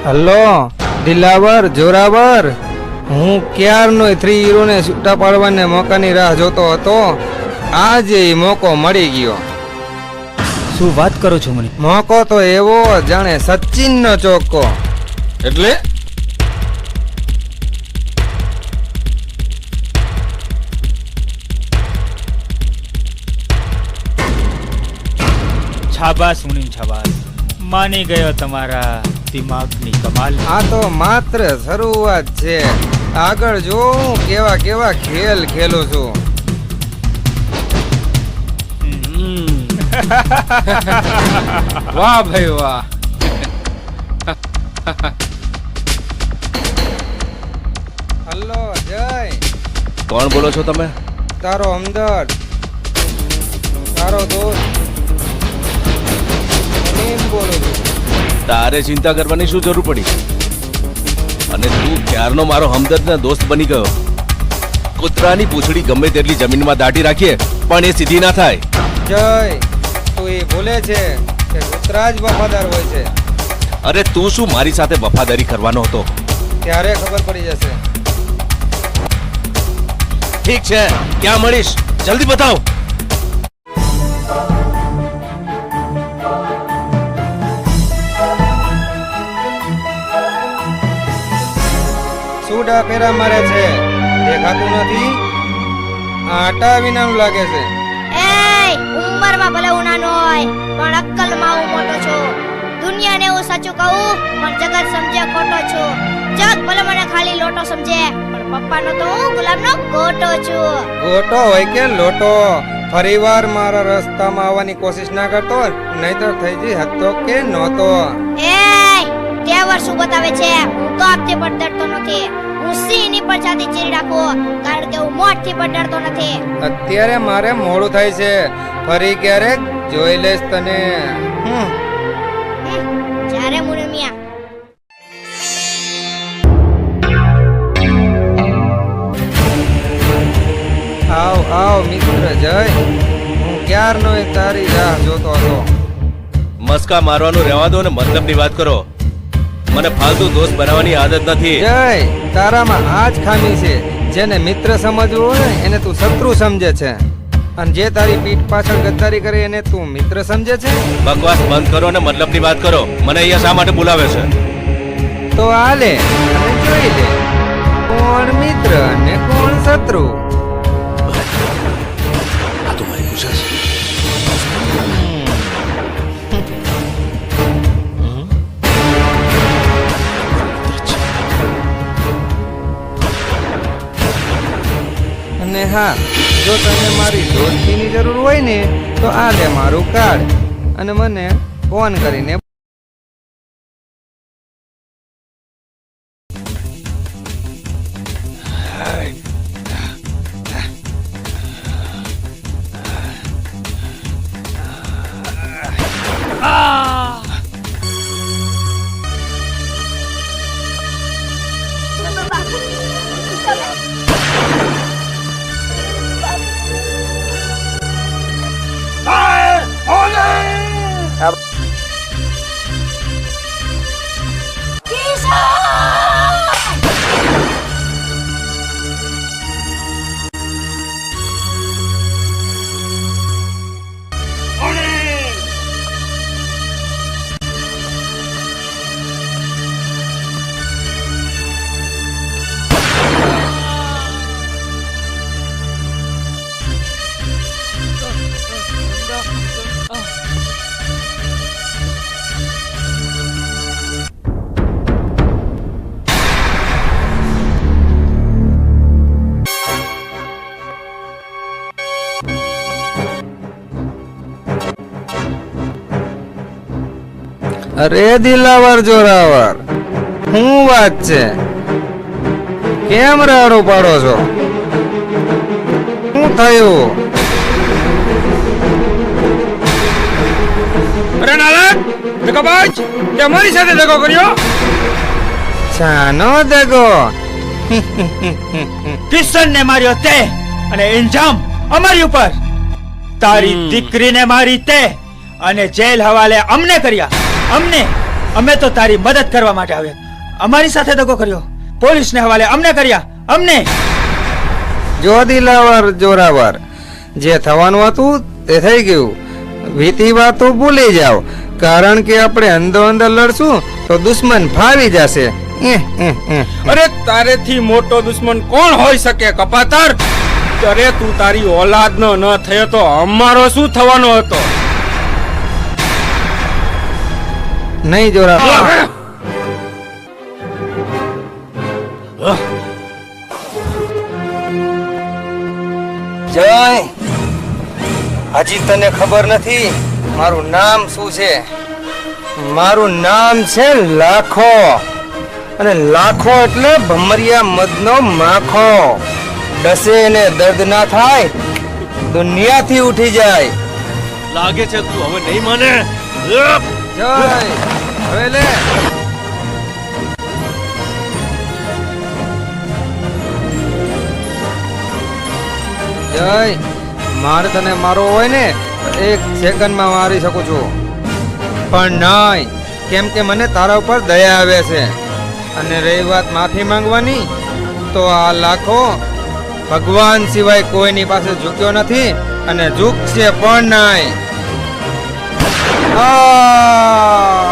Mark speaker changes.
Speaker 1: Hello Dilawar Zorawar, હું ક્યારનો 3 હીરોને છૂટા પાડવાને મોકાની રાહ જોતો હતો. આજે એ મોકો મળી ગયો.
Speaker 2: શું વાત કરો છો મને?
Speaker 1: મોકો તો એવો જાણે સચિનનો ચોક્કો.
Speaker 3: એટલે
Speaker 2: છાબાસ મુનિમ છાબાસ, માની ગયો તમારા દિમાગની કમાલ.
Speaker 1: આ તો માત્ર શરૂઆત છે. આગળ જો હું કેવા કેવા ખેલ ખેલું છું.
Speaker 3: વાહ ભાઈ વાહ.
Speaker 1: હલો જય,
Speaker 3: કોણ બોલો છો તમે?
Speaker 1: તારો હમદર્દ, તારો દોસ્ત મુનીમ બોલું છું.
Speaker 3: તારે ચિંતા કરવાની શું જરૂર પડી? અને તું ક્યારનો મારો હમદર્દ ને દોસ્ત બની ગયો. કૂતરાની પૂંછડી ગમે તેટલી જમીનમાં દાટી રાખીએ પણ એ સીધી ના થાય.
Speaker 1: જય, તું એ ભૂલે છે કે કૂતરા જ વફાદાર હોય છે.
Speaker 3: અરે તું શું મારી સાથે વફાદારી કરવાનો હતો?
Speaker 1: ત્યારે ખબર પડી જશે.
Speaker 3: ઠીક છે, ક્યાં મળીશ જલ્દી બતાવ.
Speaker 1: સુડા પેરા મારે છે, દેખાતું નથી? આટા વિનાનું લાગે છે.
Speaker 4: એય, ઉંમરમાં ભલે હું નાનો હોય પણ અક્કલમાં હું મોટો છું. દુનિયાને હું સાચું કહું પણ જગત સમજે ખોટો છું. જગ ભલે મને ખાલી લોટો સમજે પણ પપ્પાનો તો હું ગુલામનો ગોટો છું.
Speaker 1: ગોટો હોય કે લોટો, ફરીવાર મારા રસ્તામાં આવવાની કોશિશ ના કરતો, નહીતર થઈ જઈ હતો કે નહોતો.
Speaker 4: એય, તેવર શું બતાવે છે? હું તો આપથી પણ ડરતો નથી. હું સિંહની પણ છાતી ચીરી નાખું કારણ કે હું મોતથી પણ ડરતો નથી.
Speaker 1: અત્યારે મારે મોડું થાય છે. ફરી ક્યારેક જોઈ લઈશ તને.
Speaker 4: જ્યારે મુનિમિયા
Speaker 1: આવ આવ મિત્ર જય, હું ક્યારનો તારી રાહ જોતો હતો.
Speaker 3: મસ્કા મારવાનું રહેવા દો ને મતલબની વાત કરો. મને ફાલતુ દોસ્ત બનાવવાની આદત નથી.
Speaker 1: જય, તારામાં આ જ ખામી છે. જેને મિત્ર સમજવું હોય ને એને તું શત્રુ સમજે છે, અને જે તારી પીઠ પાછળ ગદ્દારી કરે એને તું મિત્ર સમજે છે.
Speaker 3: બકવાસ બંધ કરો ને મતલબની વાત કરો. મને અહીંયા શા માટે બોલાવે છે?
Speaker 1: તો આલે અને જોઈ લે કોણ મિત્ર ને કોણ શત્રુ.
Speaker 3: આ તો મારી પૂછે છે.
Speaker 1: અને હા, જો તને મારી દોસ્તીની જરૂર હોય ને તો આ લે મારું કાર્ડ અને મને ફોન કરીને અરે દિલાવર જોરાવર, શું વાત છે? કેમ રાડું પાડો છો? શું થયું?
Speaker 2: અરે નાલાયક, દગાબાજ, તે અમારી સાથે દગો કર્યો.
Speaker 1: શાનો દગો?
Speaker 2: કિશનને માર્યો તે અને ઇલ્ઝામ અમારી ઉપર. તારી દીકરીને મારી તે અને જેલ હવાલે અમને કર્યા. અમને અમે તો તારી મદદ કરવા માટે આવ્યા. અમારી સાથે દગો કર્યો, પોલીસને હવાલે અમને કર્યા, અમને.
Speaker 1: જો દિલાવર જોરાવર, જે થવાનું હતું તે થઈ ગયું. વીતી વાતો ભૂલી જાઓ, કારણ કે આપણે અંદરો અંદર લડશું તો દુશ્મન ફાવી જશે.
Speaker 5: અરે તારેથી મોટો દુશ્મન કોણ હોઈ શકે કપાતર? અરે તું તારી ઓલાદનો ન થયો તો અમારો શું થવાનો હતો?
Speaker 1: નહીં જોરાવર. જય, હજી તને ખબર નથી મારું નામ શું છે? મારું નામ છે લાખો, અને લાખો એટલે ભમરિયા મદનો માખો. ડસે ને દર્દ ના થાય, દુનિયાથી ઉઠી જાય.
Speaker 3: લાગે છે તું હવે નહીં માને.
Speaker 1: જય, હવે લે. જય, મારે તને મારવો હોય ને તો 1 સેકન્ડમાં મારી શકું છું, પણ નહીં, કેમ કે મને તારા ઉપર દયા આવે છે. અને રહી વાત માફી માંગવાની, તો આ લાખો ભગવાન સિવાય કોઈની પાસે ઝૂક્યો નથી અને ઝૂકશે પણ નહીં. આ